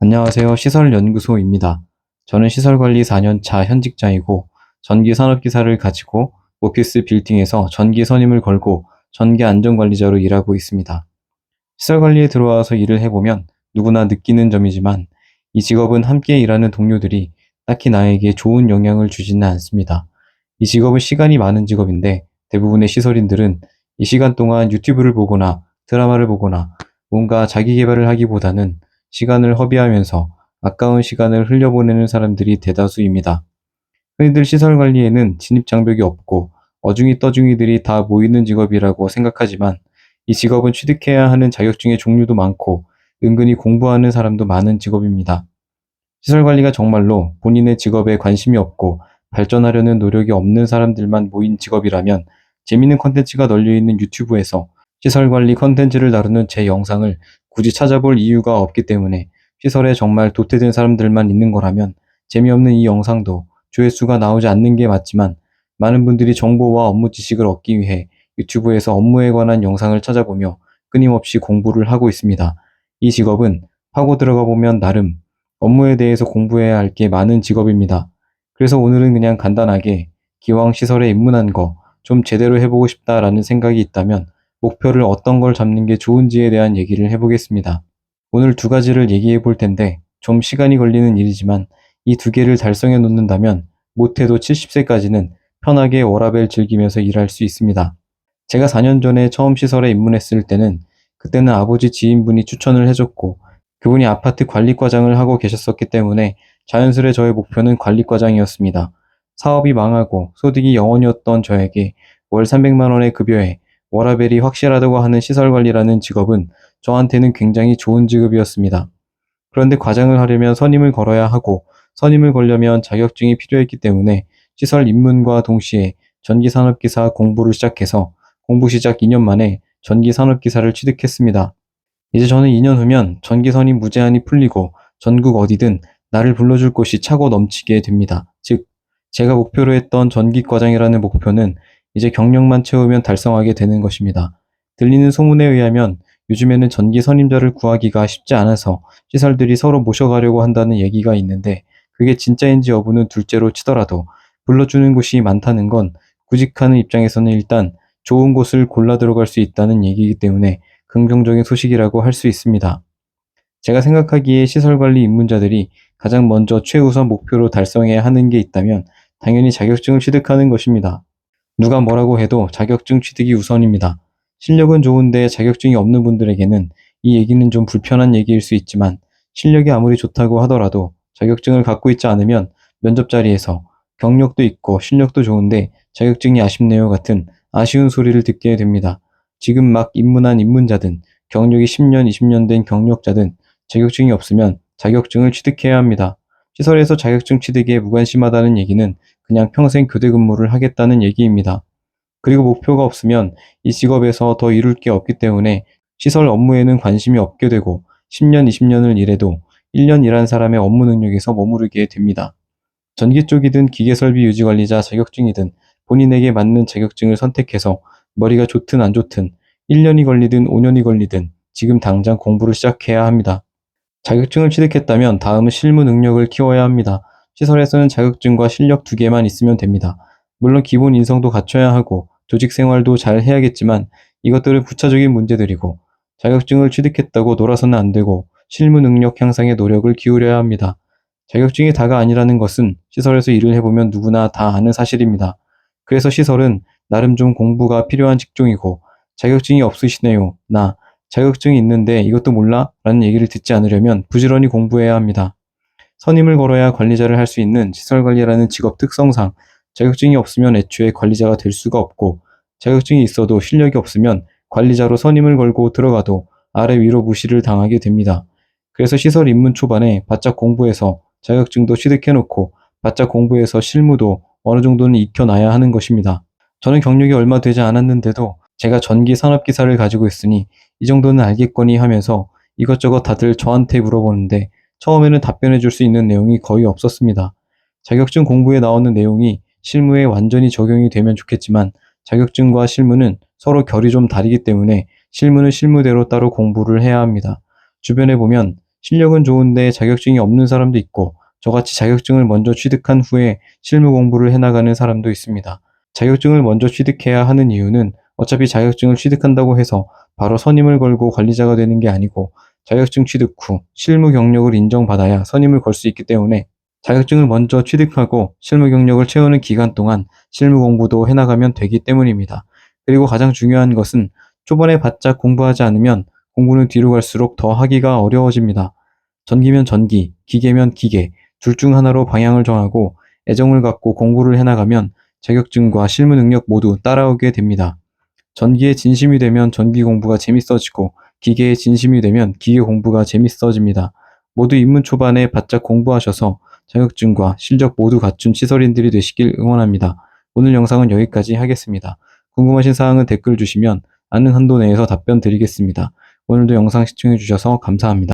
안녕하세요. 시설연구소입니다. 저는 시설관리 4년차 현직자이고 전기산업기사를 가지고 오피스 빌딩에서 전기 선임을 걸고 전기 안전관리자로 일하고 있습니다. 시설관리에 들어와서 일을 해보면 누구나 느끼는 점이지만 이 직업은 함께 일하는 동료들이 딱히 나에게 좋은 영향을 주지는 않습니다. 이 직업은 시간이 많은 직업인데 대부분의 시설인들은 이 시간 동안 유튜브를 보거나 드라마를 보거나 뭔가 자기 개발을 하기보다는 시간을 허비하면서 아까운 시간을 흘려보내는 사람들이 대다수입니다. 흔히들 시설 관리에는 진입 장벽이 없고 어중이 떠중이들이 다 모이는 직업이라고 생각하지만 이 직업은 취득해야 하는 자격증의 종류도 많고 은근히 공부하는 사람도 많은 직업입니다. 시설 관리가 정말로 본인의 직업에 관심이 없고 발전하려는 노력이 없는 사람들만 모인 직업이라면 재밌는 컨텐츠가 널려있는 유튜브에서 시설 관리 컨텐츠를 다루는 제 영상을 굳이 찾아볼 이유가 없기 때문에 시설에 정말 도태된 사람들만 있는 거라면 재미없는 이 영상도 조회수가 나오지 않는 게 맞지만 많은 분들이 정보와 업무 지식을 얻기 위해 유튜브에서 업무에 관한 영상을 찾아보며 끊임없이 공부를 하고 있습니다. 이 직업은 파고 들어가 보면 나름 업무에 대해서 공부해야 할 게 많은 직업입니다. 그래서 오늘은 그냥 간단하게 기왕 시설에 입문한 거 좀 제대로 해보고 싶다라는 생각이 있다면 목표를 어떤 걸 잡는 게 좋은지에 대한 얘기를 해보겠습니다. 오늘 두 가지를 얘기해 볼 텐데 좀 시간이 걸리는 일이지만 이 두 개를 달성해 놓는다면 못해도 70세까지는 편하게 워라밸 즐기면서 일할 수 있습니다. 제가 4년 전에 처음 시설에 입문했을 때는 그때는 아버지 지인분이 추천을 해줬고 그분이 아파트 관리과장을 하고 계셨었기 때문에 자연스레 저의 목표는 관리과장이었습니다. 사업이 망하고 소득이 0원이었던 저에게 월 300만 원의 급여에 워라밸이 확실하다고 하는 시설관리라는 직업은 저한테는 굉장히 좋은 직업이었습니다. 그런데 과장을 하려면 선임을 걸어야 하고 선임을 걸려면 자격증이 필요했기 때문에 시설 입문과 동시에 전기산업기사 공부를 시작해서 공부 시작 2년 만에 전기산업기사를 취득했습니다. 이제 저는 2년 후면 전기선이 무제한이 풀리고 전국 어디든 나를 불러줄 곳이 차고 넘치게 됩니다. 즉, 제가 목표로 했던 전기과장이라는 목표는 이제 경력만 채우면 달성하게 되는 것입니다. 들리는 소문에 의하면 요즘에는 전기 선임자를 구하기가 쉽지 않아서 시설들이 서로 모셔가려고 한다는 얘기가 있는데 그게 진짜인지 여부는 둘째로 치더라도 불러주는 곳이 많다는 건 구직하는 입장에서는 일단 좋은 곳을 골라 들어갈 수 있다는 얘기이기 때문에 긍정적인 소식이라고 할 수 있습니다. 제가 생각하기에 시설관리 입문자들이 가장 먼저 최우선 목표로 달성해야 하는 게 있다면 당연히 자격증을 취득하는 것입니다. 누가 뭐라고 해도 자격증 취득이 우선입니다. 실력은 좋은데 자격증이 없는 분들에게는 이 얘기는 좀 불편한 얘기일 수 있지만 실력이 아무리 좋다고 하더라도 자격증을 갖고 있지 않으면 면접 자리에서 경력도 있고 실력도 좋은데 자격증이 아쉽네요 같은 아쉬운 소리를 듣게 됩니다. 지금 막 입문한 입문자든 경력이 10년, 20년 된 경력자든 자격증이 없으면 자격증을 취득해야 합니다. 시설에서 자격증 취득에 무관심하다는 얘기는 그냥 평생 교대 근무를 하겠다는 얘기입니다. 그리고 목표가 없으면 이 직업에서 더 이룰 게 없기 때문에 시설 업무에는 관심이 없게 되고 10년, 20년을 일해도 1년 일한 사람의 업무 능력에서 머무르게 됩니다. 전기 쪽이든 기계설비 유지관리자 자격증이든 본인에게 맞는 자격증을 선택해서 머리가 좋든 안 좋든 1년이 걸리든 5년이 걸리든 지금 당장 공부를 시작해야 합니다. 자격증을 취득했다면 다음은 실무 능력을 키워야 합니다. 시설에서는 자격증과 실력 두 개만 있으면 됩니다. 물론 기본 인성도 갖춰야 하고 조직 생활도 잘 해야겠지만 이것들은 부차적인 문제들이고 자격증을 취득했다고 놀아서는 안 되고 실무 능력 향상에 노력을 기울여야 합니다. 자격증이 다가 아니라는 것은 시설에서 일을 해보면 누구나 다 아는 사실입니다. 그래서 시설은 나름 좀 공부가 필요한 직종이고 자격증이 없으시네요. 나 자격증이 있는데 이것도 몰라? 라는 얘기를 듣지 않으려면 부지런히 공부해야 합니다. 선임을 걸어야 관리자를 할 수 있는 시설관리라는 직업 특성상 자격증이 없으면 애초에 관리자가 될 수가 없고 자격증이 있어도 실력이 없으면 관리자로 선임을 걸고 들어가도 아래 위로 무시를 당하게 됩니다. 그래서 시설 입문 초반에 바짝 공부해서 자격증도 취득해놓고 바짝 공부해서 실무도 어느 정도는 익혀놔야 하는 것입니다. 저는 경력이 얼마 되지 않았는데도 제가 전기 산업기사를 가지고 있으니 이 정도는 알겠거니 하면서 이것저것 다들 저한테 물어보는데 처음에는 답변해 줄 수 있는 내용이 거의 없었습니다. 자격증 공부에 나오는 내용이 실무에 완전히 적용이 되면 좋겠지만 자격증과 실무는 서로 결이 좀 다르기 때문에 실무는 실무대로 따로 공부를 해야 합니다. 주변에 보면 실력은 좋은데 자격증이 없는 사람도 있고 저같이 자격증을 먼저 취득한 후에 실무 공부를 해나가는 사람도 있습니다. 자격증을 먼저 취득해야 하는 이유는 어차피 자격증을 취득한다고 해서 바로 선임을 걸고 관리자가 되는 게 아니고 자격증 취득 후 실무 경력을 인정받아야 선임을 걸 수 있기 때문에 자격증을 먼저 취득하고 실무 경력을 채우는 기간 동안 실무 공부도 해나가면 되기 때문입니다. 그리고 가장 중요한 것은 초반에 바짝 공부하지 않으면 공부는 뒤로 갈수록 더 하기가 어려워집니다. 전기면 전기, 기계면 기계, 둘 중 하나로 방향을 정하고 애정을 갖고 공부를 해나가면 자격증과 실무 능력 모두 따라오게 됩니다. 전기에 진심이 되면 전기 공부가 재밌어지고 기계에 진심이 되면 기계 공부가 재밌어집니다. 모두 입문 초반에 바짝 공부하셔서 자격증과 실력 모두 갖춘 시설인들이 되시길 응원합니다. 오늘 영상은 여기까지 하겠습니다. 궁금하신 사항은 댓글 주시면 아는 한도 내에서 답변 드리겠습니다. 오늘도 영상 시청해주셔서 감사합니다.